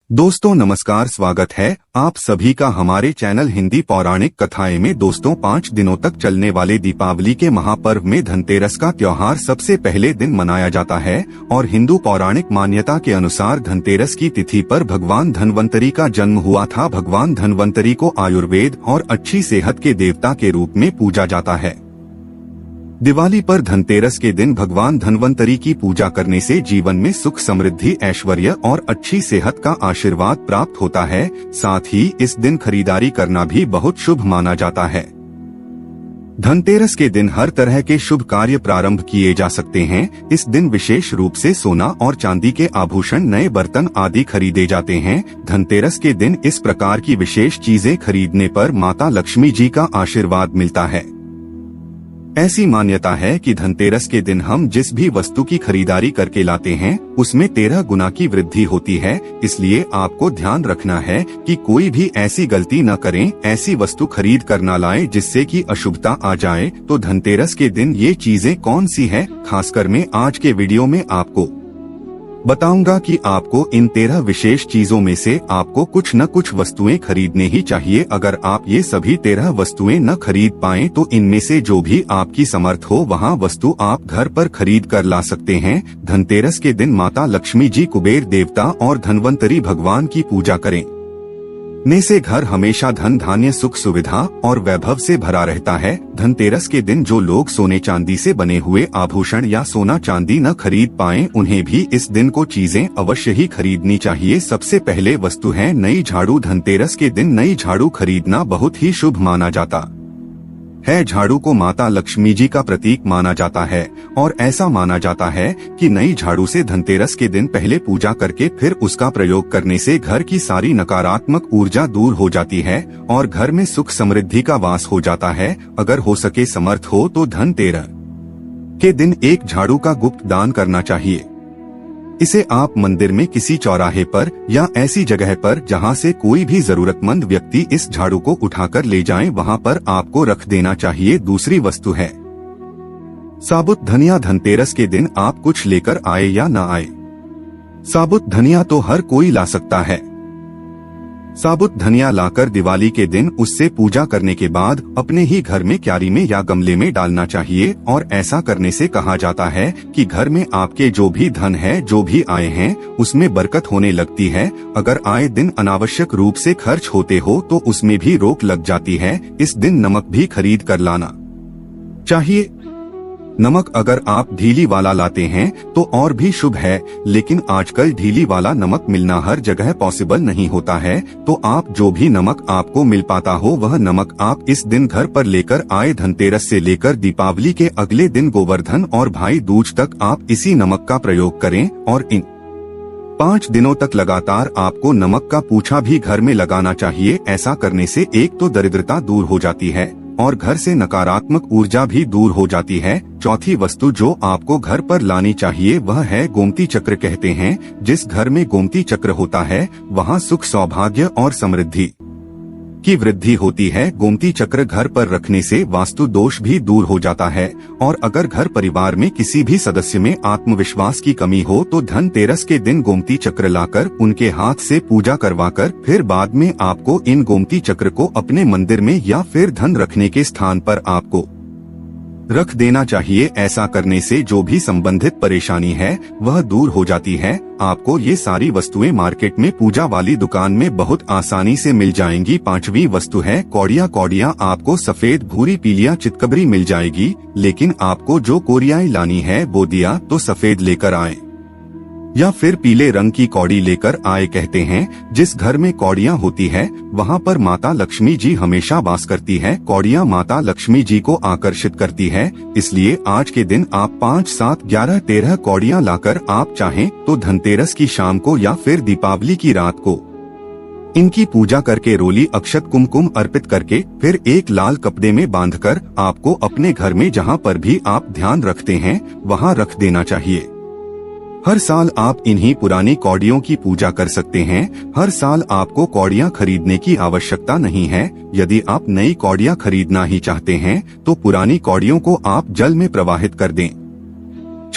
दोस्तों नमस्कार, स्वागत है आप सभी का हमारे चैनल हिंदी पौराणिक कथाएं में। दोस्तों 5 दिनों तक चलने वाले दीपावली के महापर्व में धनतेरस का त्योहार सबसे पहले दिन मनाया जाता है और हिंदू पौराणिक मान्यता के अनुसार धनतेरस की तिथि पर भगवान धन्वंतरी का जन्म हुआ था। भगवान धन्वंतरी को आयुर्वेद और अच्छी सेहत के देवता के रूप में पूजा जाता है। दिवाली पर धनतेरस के दिन भगवान धन्वंतरी की पूजा करने से जीवन में सुख, समृद्धि, ऐश्वर्य और अच्छी सेहत का आशीर्वाद प्राप्त होता है। साथ ही इस दिन खरीदारी करना भी बहुत शुभ माना जाता है। धनतेरस के दिन हर तरह के शुभ कार्य प्रारंभ किए जा सकते हैं। इस दिन विशेष रूप से सोना और चांदी के आभूषण, नए बर्तन आदि खरीदे जाते हैं। धनतेरस के दिन इस प्रकार की विशेष चीजें खरीदने पर माता लक्ष्मी जी का आशीर्वाद मिलता है। ऐसी मान्यता है कि धनतेरस के दिन हम जिस भी वस्तु की खरीदारी करके लाते हैं उसमें 13 गुना की वृद्धि होती है। इसलिए आपको ध्यान रखना है कि कोई भी ऐसी गलती न करें, ऐसी वस्तु खरीद कर न लाएं जिससे कि अशुभता आ जाए। तो धनतेरस के दिन ये चीजें कौन सी है, खासकर मैं आज के वीडियो में आपको बताऊंगा कि आपको इन 13 विशेष चीजों में से आपको कुछ न कुछ वस्तुएं खरीदने ही चाहिए। अगर आप ये सभी 13 वस्तुएं न खरीद पाएं तो इनमें से जो भी आपकी समर्थ हो वहां वस्तु आप घर पर खरीद कर ला सकते हैं। धनतेरस के दिन माता लक्ष्मी जी, कुबेर देवता और धन्वंतरी भगवान की पूजा करें ने से घर हमेशा धन, धान्य, सुख, सुविधा और वैभव से भरा रहता है। धनतेरस के दिन जो लोग सोने चांदी से बने हुए आभूषण या सोना चांदी न खरीद पाएं उन्हें भी इस दिन को चीजें अवश्य ही खरीदनी चाहिए। सबसे पहले वस्तु है नई झाड़ू। धनतेरस के दिन नई झाड़ू खरीदना बहुत ही शुभ माना जाता है। झाड़ू को माता लक्ष्मी जी का प्रतीक माना जाता है और ऐसा माना जाता है कि नई झाड़ू से धनतेरस के दिन पहले पूजा करके फिर उसका प्रयोग करने से घर की सारी नकारात्मक ऊर्जा दूर हो जाती है और घर में सुख, समृद्धि का वास हो जाता है। अगर हो सके, समर्थ हो तो धनतेरस के दिन एक झाड़ू का गुप्त दान करना चाहिए। इसे आप मंदिर में किसी चौराहे पर या ऐसी जगह पर जहां से कोई भी जरूरतमंद व्यक्ति इस झाड़ू को उठाकर ले जाए वहां पर आपको रख देना चाहिए। दूसरी वस्तु है साबुत धनिया। धनतेरस के दिन आप कुछ लेकर आए या न आए, साबुत धनिया तो हर कोई ला सकता है। साबुत धनिया लाकर दिवाली के दिन उससे पूजा करने के बाद अपने ही घर में क्यारी में या गमले में डालना चाहिए और ऐसा करने से कहा जाता है कि घर में आपके जो भी धन है, जो भी आए हैं, उसमें बरकत होने लगती है। अगर आए दिन अनावश्यक रूप से खर्च होते हो तो उसमें भी रोक लग जाती है। इस दिन नमक भी खरीद कर लाना चाहिए। नमक अगर आप ढीली वाला लाते हैं तो और भी शुभ है, लेकिन आजकल ढीली वाला नमक मिलना हर जगह पॉसिबल नहीं होता है। तो आप जो भी नमक आपको मिल पाता हो वह नमक आप इस दिन घर पर लेकर आए। धनतेरस से लेकर दीपावली के अगले दिन गोवर्धन और भाई दूज तक आप इसी नमक का प्रयोग करें और इन 5 दिनों तक लगातार आपको नमक का पूछा भी घर में लगाना चाहिए। ऐसा करने से एक तो दरिद्रता दूर हो जाती है और घर से नकारात्मक ऊर्जा भी दूर हो जाती है। चौथी वस्तु जो आपको घर पर लानी चाहिए वह है गोमती चक्र। कहते हैं जिस घर में गोमती चक्र होता है वहां सुख, सौभाग्य और समृद्धि की वृद्धि होती है। गोमती चक्र घर पर रखने से वास्तु दोष भी दूर हो जाता है और अगर घर परिवार में किसी भी सदस्य में आत्मविश्वास की कमी हो तो धनतेरस के दिन गोमती चक्र लाकर उनके हाथ से पूजा करवाकर फिर बाद में आपको इन गोमती चक्र को अपने मंदिर में या फिर धन रखने के स्थान पर आपको रख देना चाहिए। ऐसा करने से जो भी संबंधित परेशानी है वह दूर हो जाती है। आपको ये सारी वस्तुएं मार्केट में पूजा वाली दुकान में बहुत आसानी से मिल जाएंगी। 5वीं वस्तु है कौड़ियाँ। कौड़ियाँ आपको सफेद, भूरी, पीलिया, चितकबरी मिल जाएगी, लेकिन आपको जो कोरियाई लानी है वो दिया तो सफेद लेकर आए या फिर पीले रंग की कौड़ी लेकर आए। कहते हैं जिस घर में कौड़ियाँ होती है वहाँ पर माता लक्ष्मी जी हमेशा वास करती है। कौड़ियाँ माता लक्ष्मी जी को आकर्षित करती है, इसलिए आज के दिन आप 5, 7, 11, 13 कौड़ियाँ लाकर आप चाहें तो धनतेरस की शाम को या फिर दीपावली की रात को इनकी पूजा करके रोली, अक्षत, कुमकुम अर्पित करके फिर एक लाल कपड़े में बांधकर आपको अपने घर में जहाँ पर भी आप ध्यान रखते हैं वहाँ रख देना चाहिए। हर साल आप इन्हीं पुरानी कौड़ियों की पूजा कर सकते हैं। हर साल आपको कौड़ियाँ खरीदने की आवश्यकता नहीं है। यदि आप नई कौड़ियाँ खरीदना ही चाहते हैं तो पुरानी कौड़ियों को आप जल में प्रवाहित कर दें।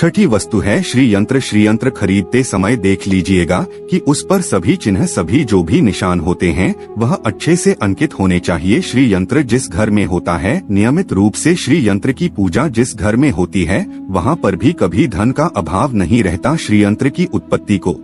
छठी वस्तु है श्री यंत्र। श्री यंत्र खरीदते समय देख लीजिएगा कि उस पर सभी चिन्ह, सभी जो भी निशान होते हैं वह अच्छे से अंकित होने चाहिए। श्री यंत्र जिस घर में होता है, नियमित रूप से श्री यंत्र की पूजा जिस घर में होती है, वहाँ पर भी कभी धन का अभाव नहीं रहता। श्री यंत्र की उत्पत्ति को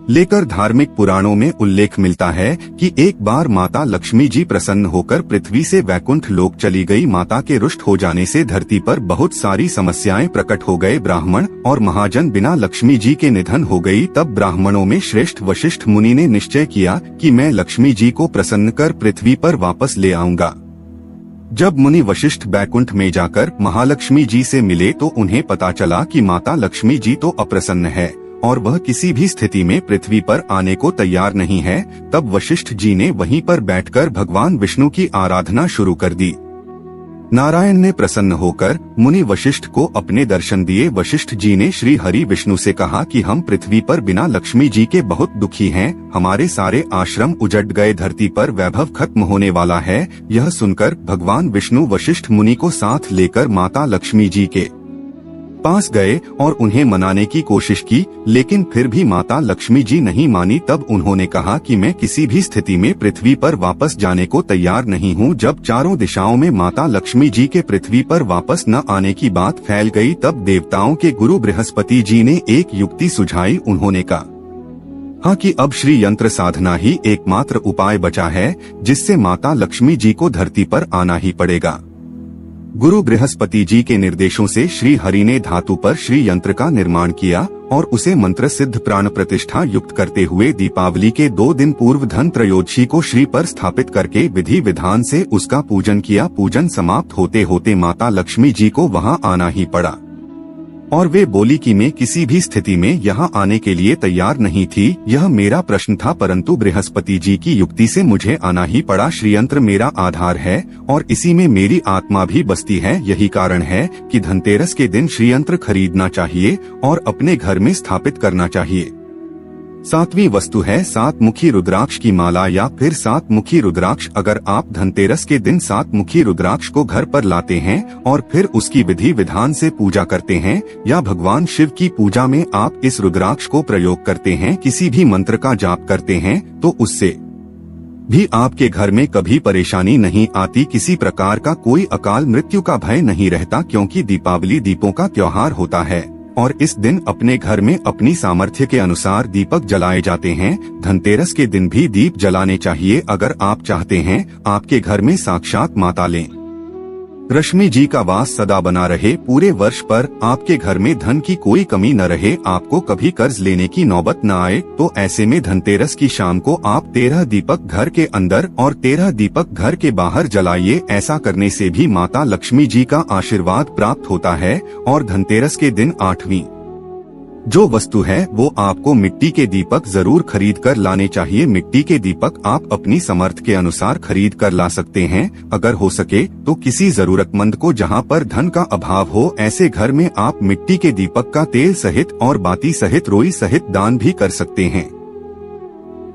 लेकर धार्मिक पुराणों में उल्लेख मिलता है कि एक बार माता लक्ष्मी जी प्रसन्न होकर पृथ्वी से वैकुंठ लोक चली गई। माता के रुष्ट हो जाने से धरती पर बहुत सारी समस्याएं प्रकट हो गए। ब्राह्मण और महाजन बिना लक्ष्मी जी के निधन हो गई। तब ब्राह्मणों में श्रेष्ठ वशिष्ठ मुनि ने निश्चय किया कि मैं लक्ष्मी जी को प्रसन्न कर पृथ्वी पर वापस ले आऊंगा। जब मुनि वशिष्ठ बैकुंठ में जाकर महालक्ष्मी जी से मिले तो उन्हें पता चला कि माता लक्ष्मी जी तो अप्रसन्न है और वह किसी भी स्थिति में पृथ्वी पर आने को तैयार नहीं है। तब वशिष्ठ जी ने वहीं पर बैठकर भगवान विष्णु की आराधना शुरू कर दी। नारायण ने प्रसन्न होकर मुनि वशिष्ठ को अपने दर्शन दिए। वशिष्ठ जी ने श्री हरि विष्णु से कहा कि हम पृथ्वी पर बिना लक्ष्मी जी के बहुत दुखी हैं, हमारे सारे आश्रम उजड़ गए, धरती पर वैभव खत्म होने वाला है। यह सुनकर भगवान विष्णु वशिष्ठ मुनि को साथ लेकर माता लक्ष्मी जी के पास गए और उन्हें मनाने की कोशिश की, लेकिन फिर भी माता लक्ष्मी जी नहीं मानी। तब उन्होंने कहा कि मैं किसी भी स्थिति में पृथ्वी पर वापस जाने को तैयार नहीं हूँ। जब चारों दिशाओं में माता लक्ष्मी जी के पृथ्वी पर वापस न आने की बात फैल गई, तब देवताओं के गुरु बृहस्पति जी ने एक युक्ति सुझाई। उन्होंने कहा कि अब श्री यंत्र साधना ही एकमात्र उपाय बचा है जिससे माता लक्ष्मी जी को धरती पर आना ही पड़ेगा। गुरु बृहस्पति जी के निर्देशों से श्री हरि ने धातु पर श्री यंत्र का निर्माण किया और उसे मंत्र सिद्ध प्राण प्रतिष्ठा युक्त करते हुए दीपावली के 2 दिन पूर्व धन त्रयोदशी को श्री पर स्थापित करके विधि विधान से उसका पूजन किया। पूजन समाप्त होते होते माता लक्ष्मी जी को वहां आना ही पड़ा और वे बोली कि मैं किसी भी स्थिति में यहाँ आने के लिए तैयार नहीं थी। यह मेरा प्रश्न था, परंतु बृहस्पति जी की युक्ति से मुझे आना ही पड़ा। श्रीयंत्र मेरा आधार है और इसी में मेरी आत्मा भी बसती है। यही कारण है कि धनतेरस के दिन श्रीयंत्र खरीदना चाहिए और अपने घर में स्थापित करना चाहिए। 7वीं वस्तु है 7 मुखी रुद्राक्ष की माला या फिर 7 मुखी रुद्राक्ष। अगर आप धनतेरस के दिन 7 मुखी रुद्राक्ष को घर पर लाते हैं और फिर उसकी विधि विधान से पूजा करते हैं या भगवान शिव की पूजा में आप इस रुद्राक्ष को प्रयोग करते हैं, किसी भी मंत्र का जाप करते हैं, तो उससे भी आपके घर में कभी परेशानी नहीं आती, किसी प्रकार का कोई अकाल मृत्यु का भय नहीं रहता, क्योंकि दीपावली दीपों का त्योहार होता है और इस दिन अपने घर में अपनी सामर्थ्य के अनुसार दीपक जलाए जाते हैं। धनतेरस के दिन भी दीप जलाने चाहिए। अगर आप चाहते हैं आपके घर में साक्षात माता लक्ष्मी जी का वास सदा बना रहे, पूरे वर्ष पर आपके घर में धन की कोई कमी न रहे, आपको कभी कर्ज लेने की नौबत न आए, तो ऐसे में धनतेरस की शाम को आप 13 दीपक घर के अंदर और 13 दीपक घर के बाहर जलाइए। ऐसा करने से भी माता लक्ष्मी जी का आशीर्वाद प्राप्त होता है। और धनतेरस के दिन 8वीं जो वस्तु है वो आपको मिट्टी के दीपक जरूर खरीद कर लाने चाहिए। मिट्टी के दीपक आप अपनी समर्थ के अनुसार खरीद कर ला सकते हैं। अगर हो सके तो किसी जरूरतमंद को जहां पर धन का अभाव हो, ऐसे घर में आप मिट्टी के दीपक का तेल सहित और बाती सहित रोई सहित दान भी कर सकते हैं।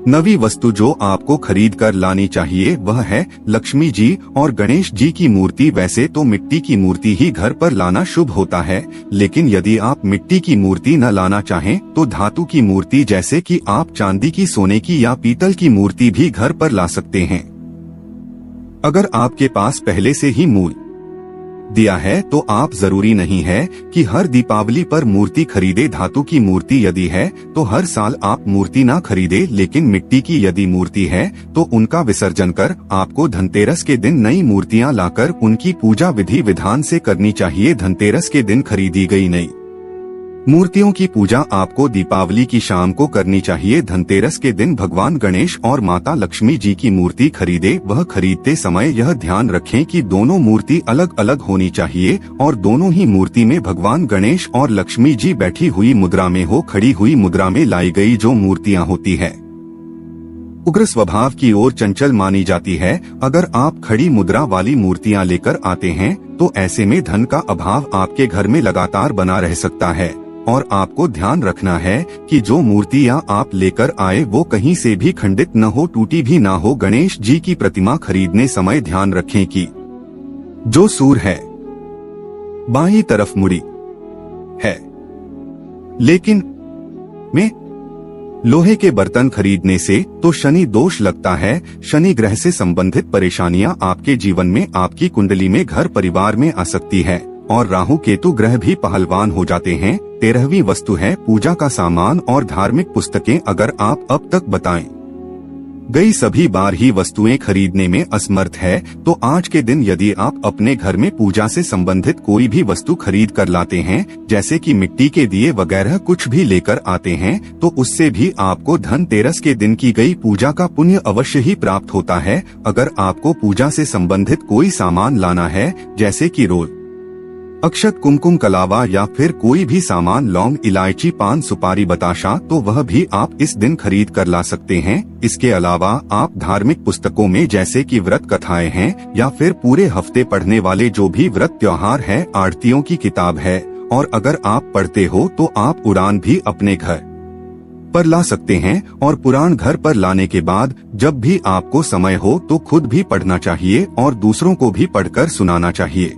9वीं वस्तु जो आपको खरीद कर लानी चाहिए वह है लक्ष्मी जी और गणेश जी की मूर्ति। वैसे तो मिट्टी की मूर्ति ही घर पर लाना शुभ होता है, लेकिन यदि आप मिट्टी की मूर्ति न लाना चाहें तो धातु की मूर्ति जैसे कि आप चांदी की, सोने की या पीतल की मूर्ति भी घर पर ला सकते हैं। अगर आपके पास पहले से ही मूल दिया है तो आप जरूरी नहीं है कि हर दीपावली पर मूर्ति खरीदे। धातु की मूर्ति यदि है तो हर साल आप मूर्ति ना खरीदे, लेकिन मिट्टी की यदि मूर्ति है तो उनका विसर्जन कर आपको धनतेरस के दिन नई मूर्तियां लाकर उनकी पूजा विधि विधान से करनी चाहिए। धनतेरस के दिन खरीदी गई नई मूर्तियों की पूजा आपको दीपावली की शाम को करनी चाहिए। धनतेरस के दिन भगवान गणेश और माता लक्ष्मी जी की मूर्ति खरीदे। वह खरीदते समय यह ध्यान रखें कि दोनों मूर्ति अलग अलग होनी चाहिए और दोनों ही मूर्ति में भगवान गणेश और लक्ष्मी जी बैठी हुई मुद्रा में हो। खड़ी हुई मुद्रा में लाई गई जो मूर्तियां होती है उग्र स्वभाव की ओर चंचल मानी जाती है। अगर आप खड़ी मुद्रा वाली मूर्तियां लेकर आते हैं तो ऐसे में धन का अभाव आपके घर में लगातार बना रह सकता है। और आपको ध्यान रखना है कि जो मूर्तियां आप लेकर आए वो कहीं से भी खंडित न हो, टूटी भी ना हो। गणेश जी की प्रतिमा खरीदने समय ध्यान रखें कि जो सूर है बाईं तरफ मुड़ी है लेकिन में लोहे के बर्तन खरीदने से तो शनि दोष लगता है। शनि ग्रह से संबंधित परेशानियां आपके जीवन में, आपकी कुंडली में, घर परिवार में आ सकती है। और राहु केतु ग्रह भी पहलवान हो जाते हैं। 13वीं वस्तु है पूजा का सामान और धार्मिक पुस्तकें। अगर आप अब तक बताएं गई सभी बार ही वस्तुएं खरीदने में असमर्थ है, तो आज के दिन यदि आप अपने घर में पूजा से संबंधित कोई भी वस्तु खरीद कर लाते हैं, जैसे कि मिट्टी के दिए वगैरह कुछ भी लेकर आते हैं, तो उससे भी आपको धनतेरस के दिन की गई पूजा का पुण्य अवश्य ही प्राप्त होता है। अगर आपको पूजा से संबंधित कोई सामान लाना है, जैसे कि रोल, अक्षत, कुमकुम, कलावा या फिर कोई भी सामान, लौंग, इलायची, पान, सुपारी, बताशा, तो वह भी आप इस दिन खरीद कर ला सकते हैं। इसके अलावा आप धार्मिक पुस्तकों में, जैसे कि व्रत कथाएं हैं या फिर पूरे हफ्ते पढ़ने वाले जो भी व्रत त्योहार है, आरतियों की किताब है, और अगर आप पढ़ते हो तो आप उड़ान भी अपने घर पर ला सकते हैं। और पुराण घर पर लाने के बाद जब भी आपको समय हो तो खुद भी पढ़ना चाहिए और दूसरों को भी पढ़कर सुनाना चाहिए।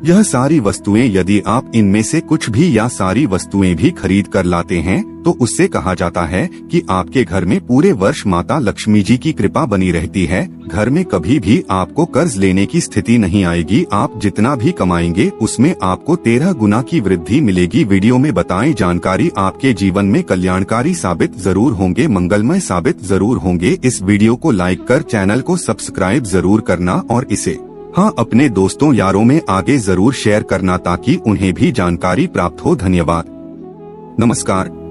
यह सारी वस्तुएं यदि आप इनमें से कुछ भी या सारी वस्तुएं भी खरीद कर लाते हैं, तो उससे कहा जाता है कि आपके घर में पूरे वर्ष माता लक्ष्मी जी की कृपा बनी रहती है। घर में कभी भी आपको कर्ज लेने की स्थिति नहीं आएगी। आप जितना भी कमाएंगे उसमें आपको 13 गुना की वृद्धि मिलेगी। वीडियो में बताई जानकारी आपके जीवन में कल्याणकारी साबित जरूर होंगे, मंगलमय साबित जरूर होंगे। इस वीडियो को लाइक कर चैनल को सब्सक्राइब जरूर करना और इसे अपने दोस्तों यारों में आगे जरूर शेयर करना ताकि उन्हें भी जानकारी प्राप्त हो। धन्यवाद। नमस्कार।